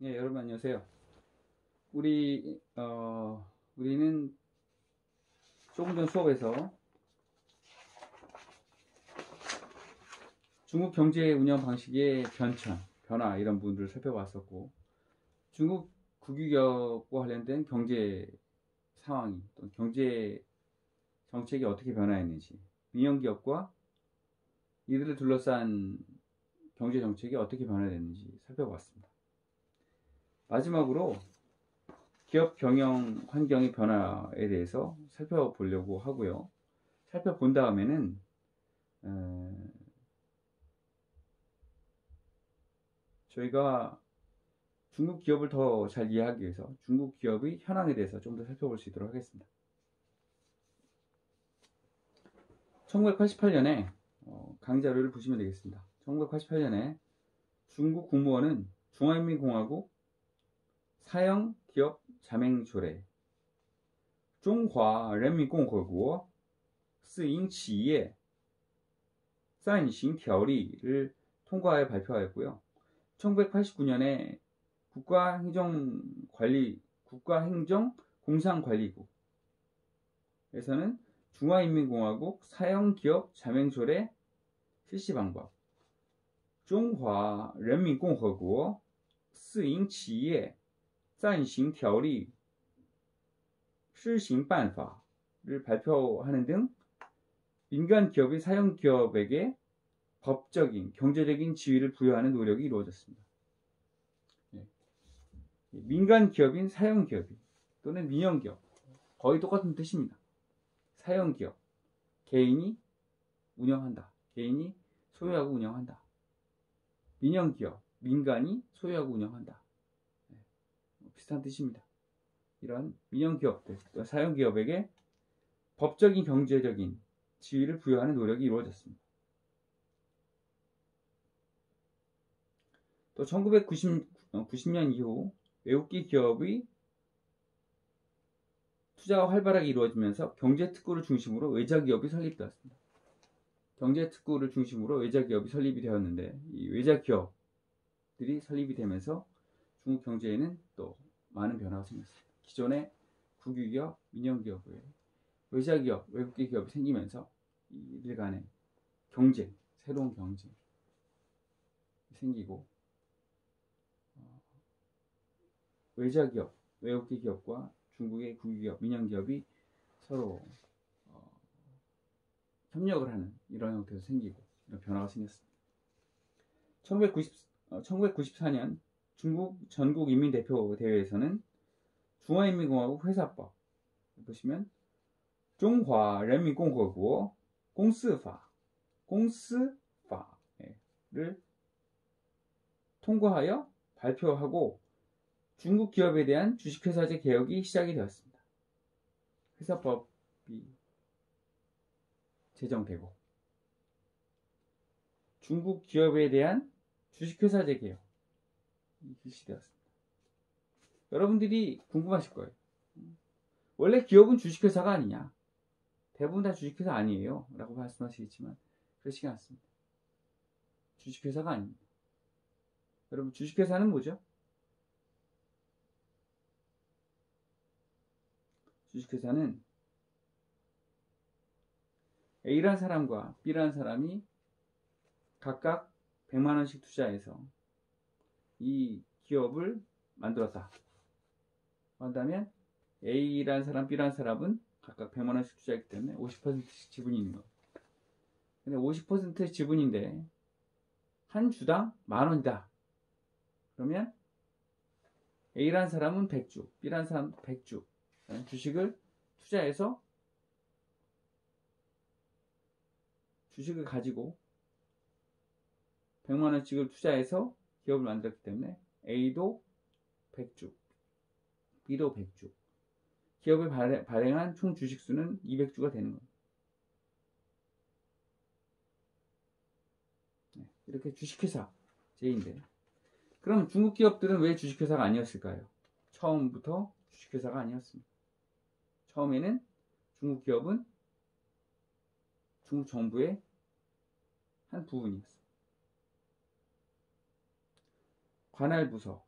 예, 여러분 안녕하세요. 우리는 조금 전 수업에서 중국 경제 운영 방식의 변화 이런 부분들을 살펴봤었고, 중국 국유기업과 관련된 경제 상황이 또 경제 정책이 어떻게 변화했는지, 민영기업과 이들을 둘러싼 경제 정책이 어떻게 변화됐는지 살펴봤습니다. 마지막으로 기업 경영 환경의 변화에 대해서 살펴보려고 하고요. 살펴본 다음에는 저희가 중국 기업을 더 잘 이해하기 위해서 중국 기업의 현황에 대해서 좀 더 살펴볼 수 있도록 하겠습니다. 1988년에 강의자료를 보시면 되겠습니다. 1988년에 중국 국무원은 중화인민공화국 사형 기업 자맹조례 中华人民共和国私营企业暂行条例를 통과하여 발표하였고요. 1989년에 국가행정공상관리국에서는 중화인민공화국 사형기업 자맹조례 실시 방법, 中华人民共和国私营企业暂行条例施行办法를 발표하는 등 민간 기업이 사형기업에게 법적인, 경제적인 지위를 부여하는 노력이 이루어졌습니다. 민간 기업인 사형기업이 또는 민영기업, 거의 똑같은 뜻입니다. 사형기업, 개인이 운영한다. 개인이 소유하고 운영한다. 민영기업, 민간이 소유하고 운영한다. 비슷한 뜻입니다. 이런 민영기업들, 사형기업에게 법적인 경제적인 지위를 부여하는 노력이 이루어졌습니다. 또 1990년 이후 외국계 기업의 투자가 활발하게 이루어지면서 경제특구를 중심으로 외자기업이 설립되었습니다. 경제특구를 중심으로 외자기업이 설립이 되었는데 이 외자기업들이 설립이 되면서 중국 경제에는 또 많은 변화가 생겼습니다. 기존의 국유기업, 민영기업 외에 외자기업, 외국계 기업이 생기면서 이들 간의 경쟁, 새로운 경쟁이 생기고 외자기업, 외국계 기업과 중국의 국유기업, 민영기업이 서로 협력을 하는 이런 형태도 생기고 이런 변화가 생겼습니다. 1994년 중국 전국인민대표대회에서는 중화인민공화국 회사법 보시면 中华人民共和国公司法 공司法를 통과하여 발표하고 중국 기업에 대한 주식회사제 개혁이 시작이 되었습니다. 회사법이 제정되고 중국 기업에 대한 주식회사제 개혁이 실시되었습니다. 여러분들이 궁금하실 거예요. 원래 기업은 주식회사가 아니냐? 대부분 다 주식회사 아니에요 라고 말씀하시겠지만 그렇지 않습니다. 주식회사가 아닙니다. 여러분 주식회사는 뭐죠? 주식회사는 A라는 사람과 B라는 사람이 각각 100만원씩 투자해서 이 기업을 만들었다. 한다면 A라는 사람, B라는 사람은 각각 100만원씩 투자했기 때문에 50%씩 지분이 있는 겁니다. 근데 50% 지분인데 한 주당 10,000원이다. 그러면 A라는 사람은 100주, B라는 사람은 100주 주식을 투자해서 주식을 가지고 100만원씩을 투자해서 기업을 만들었기 때문에 A도 100주, B도 100주. 기업을 발행한 총 주식수는 200주가 되는 겁니다. 이렇게 주식회사 제인데 그럼 중국 기업들은 왜 주식회사가 아니었을까요? 처음부터 주식회사가 아니었습니다. 처음에는 중국 기업은 중국 정부의 한 부분이었습니다. 관할부서,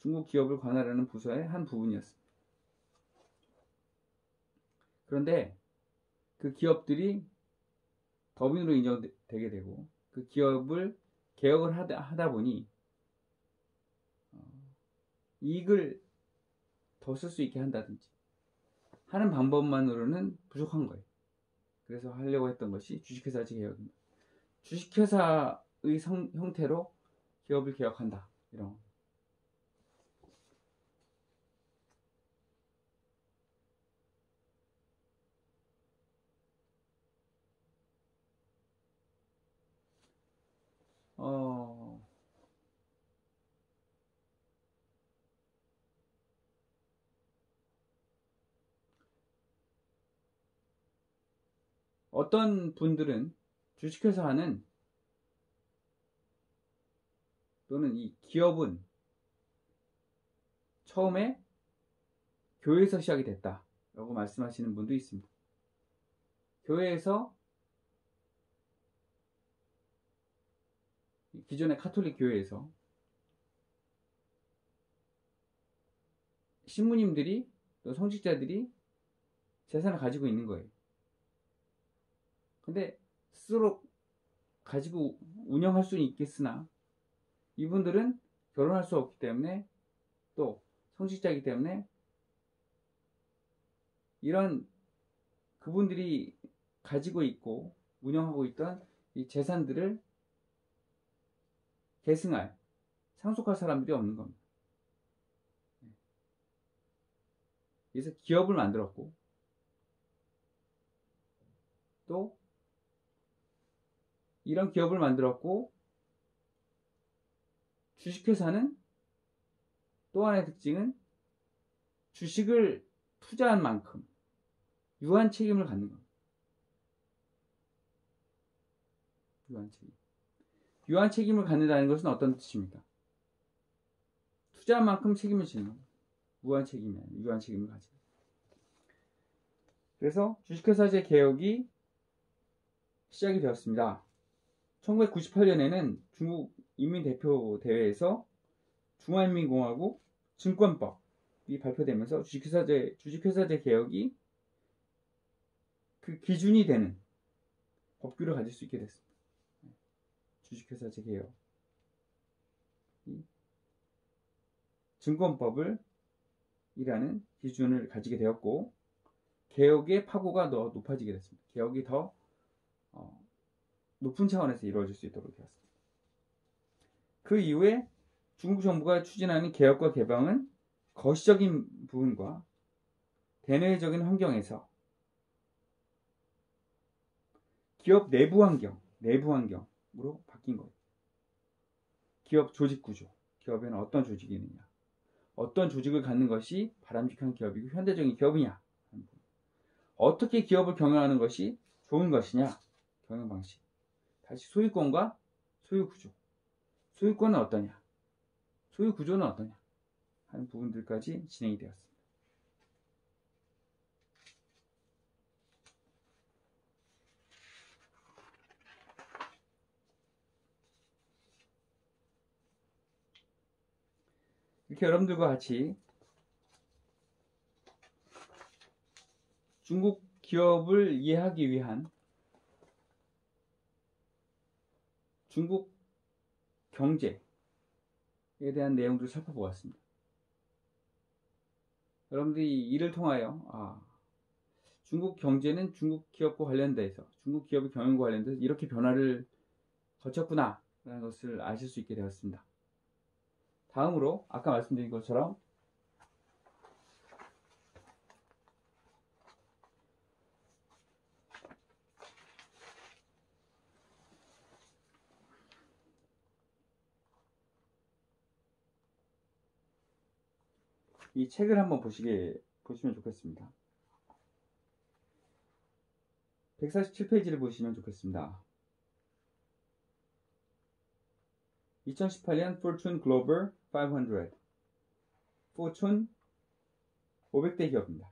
중국 기업을 관할하는 부서의 한 부분이었습니다. 그런데 그 기업들이 법인으로 인정되게 되고 그 기업을 개혁을 하다 보니 이익을 더 쓸 수 있게 한다든지 하는 방법만으로는 부족한 거예요. 그래서 하려고 했던 것이 주식회사제 개혁입니다. 주식회사의 형태로 기업을 개혁한다. 이런 거. 어떤 분들은 주식회사는 또는 이 기업은 처음에 교회에서 시작이 됐다 라고 말씀하시는 분도 있습니다. 교회에서 기존의 카톨릭 교회에서 신부님들이 또 성직자들이 재산을 가지고 있는 거예요. 근데 스스로 가지고 운영할 수는 있겠으나 이분들은 결혼할 수 없기 때문에 또 성직자이기 때문에 이런 그분들이 가지고 있고 운영하고 있던 이 재산들을 계승할, 상속할 사람들이 없는 겁니다. 그래서 기업을 만들었고 또 이런 기업을 만들었고 주식회사는 또 하나의 특징은 주식을 투자한 만큼 유한 책임을 갖는 겁니다. 유한 책임. 유한 책임을 갖는다는 것은 어떤 뜻입니까? 투자한 만큼 책임을 지는 겁니다. 무한 책임이 아니라 유한 책임을 가지고. 그래서 주식회사제 개혁이 시작이 되었습니다. 1998년에는 중국 인민대표대회에서 중화인민공화국 증권법이 발표되면서 주식회사제 개혁이 그 기준이 되는 법규를 가질 수 있게 됐습니다. 주식회사제 개혁. 증권법을 이라는 기준을 가지게 되었고 개혁의 파고가 더 높아지게 됐습니다. 개혁이 더 높은 차원에서 이루어질 수 있도록 되었습니다. 그 이후에 중국 정부가 추진하는 개혁과 개방은 거시적인 부분과 대내적인 환경에서 기업 내부 환경으로 바뀐 거예요. 기업 조직 구조, 기업에는 어떤 조직이 있느냐, 어떤 조직을 갖는 것이 바람직한 기업이고 현대적인 기업이냐, 어떻게 기업을 경영하는 것이 좋은 것이냐, 경영 방식, 다시 소유권과 소유 구조, 소유권은 어떠냐, 소유 구조는 어떠냐 하는 부분들까지 진행이 되었습니다. 이렇게 여러분들과 같이 중국 기업을 이해하기 위한 중국 경제에 대한 내용들을 살펴보았습니다. 여러분들이 이를 통하여 중국 경제는 중국 기업과 관련돼서 중국 기업의 경영과 관련돼서 이렇게 변화를 거쳤구나 라는 것을 아실 수 있게 되었습니다. 다음으로 아까 말씀드린 것처럼 이 책을 한번 보시면 좋겠습니다. 147페이지를 보시면 좋겠습니다. 2018년 Fortune Global 500 포춘 500대 기업입니다.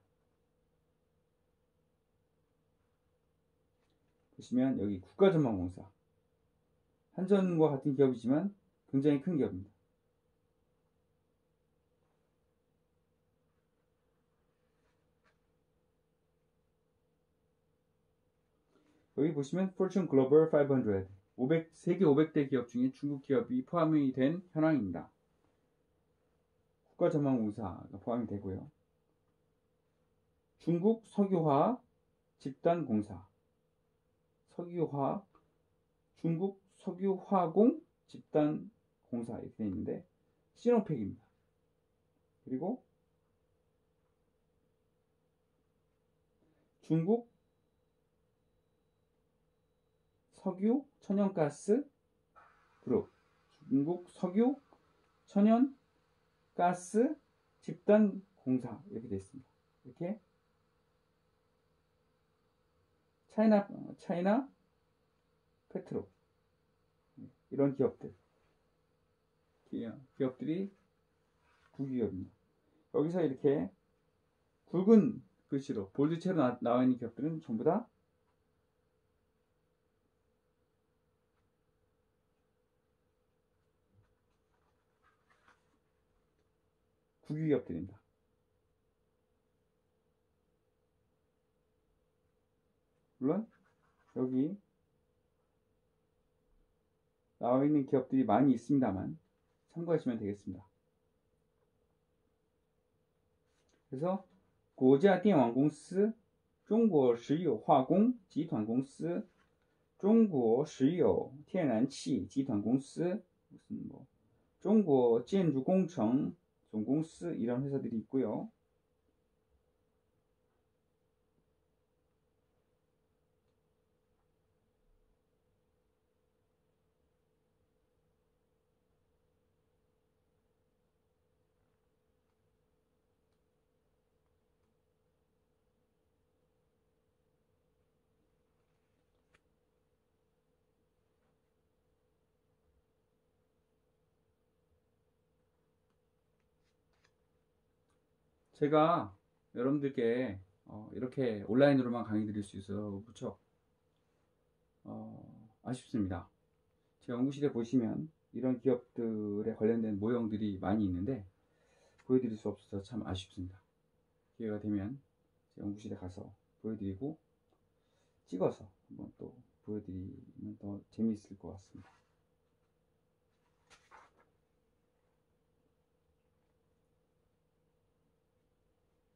보시면 여기 국가전망공사 한전과 같은 기업이지만 굉장히 큰 기업입니다. 여기 보시면 Fortune Global 500, 세계 500대 기업 중에 중국 기업이 포함이 된 현황입니다. 국가전망공사가 포함이 되고요. 중국 석유화학 집단공사, 석유화학, 중국 석유화공 집단공사 이렇게 되어 있는데 시노팩입니다. 그리고 중국 석유 천연가스 그룹, 중국 석유 천연가스 집단공사 이렇게 되어 있습니다. 이렇게 차이나 페트로 이런 기업들이 국유기업입니다. 여기서 이렇게 굵은 글씨로 볼드체로 나와 있는 기업들은 전부 다 국유기업들입니다. 물론 여기 나와 있는 기업들이 많이 있습니다만 참고하시면 되겠습니다. 그래서 国家电网公司、中国石油化工集团公司、中国石油天然气集团公司、中国建筑工程总公司 이런 회사들이 있고요. 제가 여러분들께 이렇게 온라인으로만 강의 드릴 수 있어서 무척 아쉽습니다. 제 연구실에 보시면 이런 기업들에 관련된 모형들이 많이 있는데 보여드릴 수 없어서 참 아쉽습니다. 기회가 되면 제 연구실에 가서 보여드리고 찍어서 한번 또 보여드리면 더 재미있을 것 같습니다.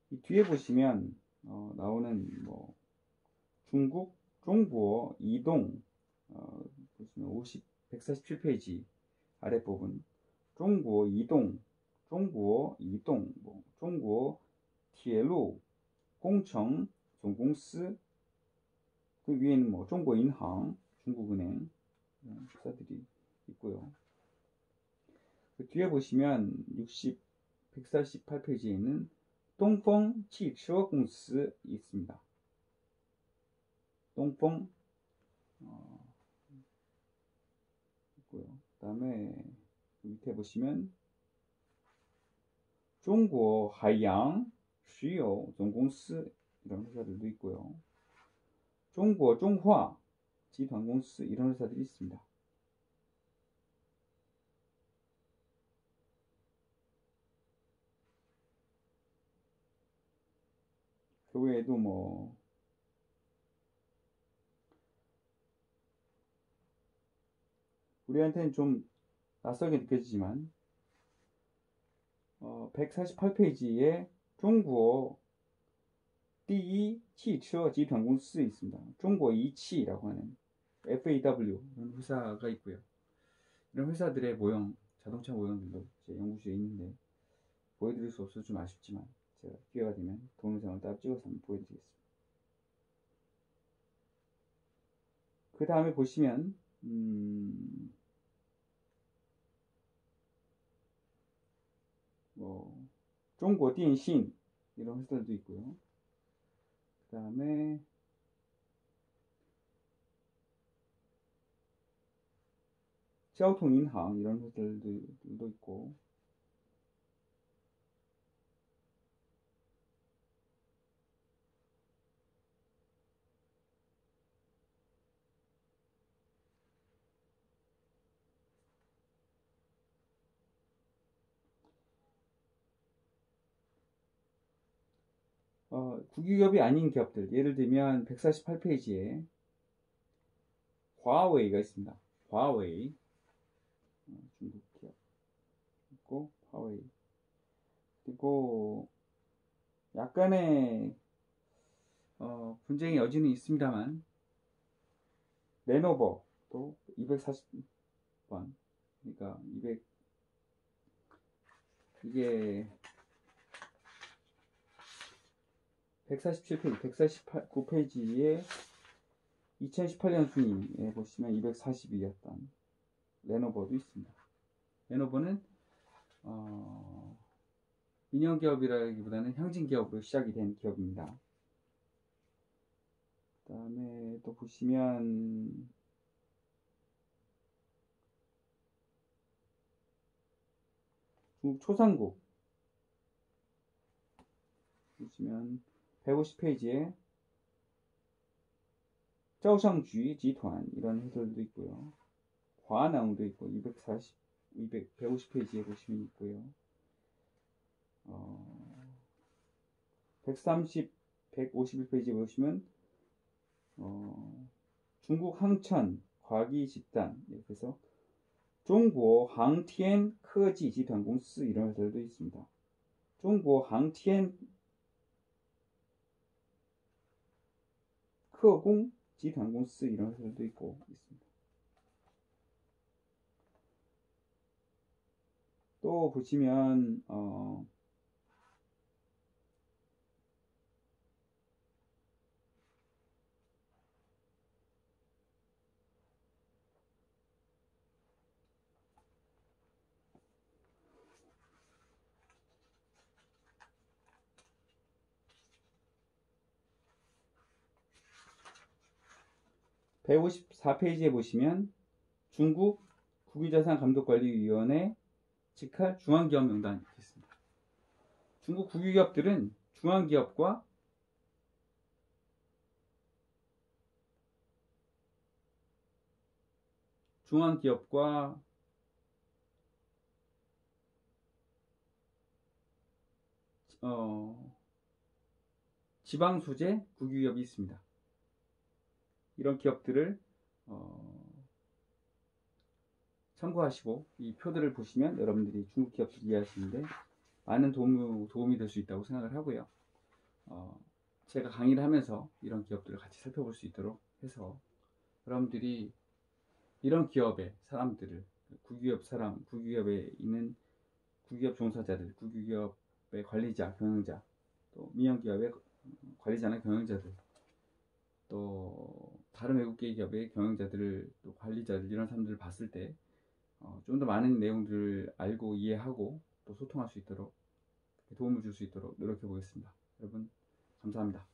이 뒤에 보시면 나오는 중국어 이동 보시면 147페이지 아랫부분 중국어 이동, 중국어 이동, 중국어 铁路工程总公司그 위에는 중국인항, 중국은행 이런 회사들이 있고요. 그 뒤에 보시면 148페이지에는 동펑汽车 공司있습니다. 동펑 있고요. 그 다음에 밑에 보시면 중국 하양石油 总公司 이런 회사들도 있고요. 중국 중화集团公司 이런 회사들이 있습니다. 그 외에도 우리한테는 좀 낯설게 느껴지지만 148페이지에 중국어 第一 汽车 集团公司 있습니다. 중국 이치라고 하는 FAW 이런 회사가 있고요. 이런 회사들의 모형, 자동차 모형들도 제 연구실에 있는데 보여드릴 수 없어서 좀 아쉽지만 제가 기회가 되면 동영상을 따로 찍어서 한번 보여드리겠습니다. 그 다음에 보시면 중국 电信 이런 회사들도 있고요. 그 다음에交通银行 이런 회사들도 있고 국유기업이 아닌 기업들 예를 들면 148페이지에 화웨이가 있습니다. 화웨이. 중국 기업 있고 화웨이. 그리고 약간의 분쟁의 여지는 있습니다만 레노버도 240번, 그러니까 이게 147페이지, 149페이지에 2018년 순위에 보시면 240이었던 레노버도 있습니다. 레노버는 민영 기업이라기보다는 형진 기업으로 시작이 된 기업입니다. 그 다음에 또 보시면 중국 초상국 보시면 150페이지에 짜오샹쥐 지团 이런 해설도 있고요. 과나웅도 있고 150페이지에 보시면 있고요. 151페이지에 보시면 중국 항천 과기 집단, 그래서 중국 항티엔科技 集团 公司 이런 회사도 있습니다. 중국 항티엔 科工 集团 公司 이런 회사도 있고 있습니다. 또 보시면 154페이지에 보시면 중국 국유자산감독관리위원회 직할 중앙기업 명단이 있습니다. 중국 국유기업들은 중앙기업과 지방 소재 국유기업이 있습니다. 이런 기업들을 참고하시고 이 표들을 보시면 여러분들이 중국 기업들 이해하시는데 많은 도움이 될 수 있다고 생각을 하고요. 제가 강의를 하면서 이런 기업들을 같이 살펴볼 수 있도록 해서 여러분들이 이런 기업의 사람들을, 국유기업에 있는 국유기업 종사자들, 국유기업의 관리자, 경영자, 또 민영기업의 관리자나 경영자들, 또 다른 외국계 기업의 경영자들을, 또 관리자들, 이런 사람들을 봤을 때 좀 더 많은 내용들을 알고 이해하고 또 소통할 수 있도록, 도움을 줄 수 있도록 노력해 보겠습니다. 여러분 감사합니다.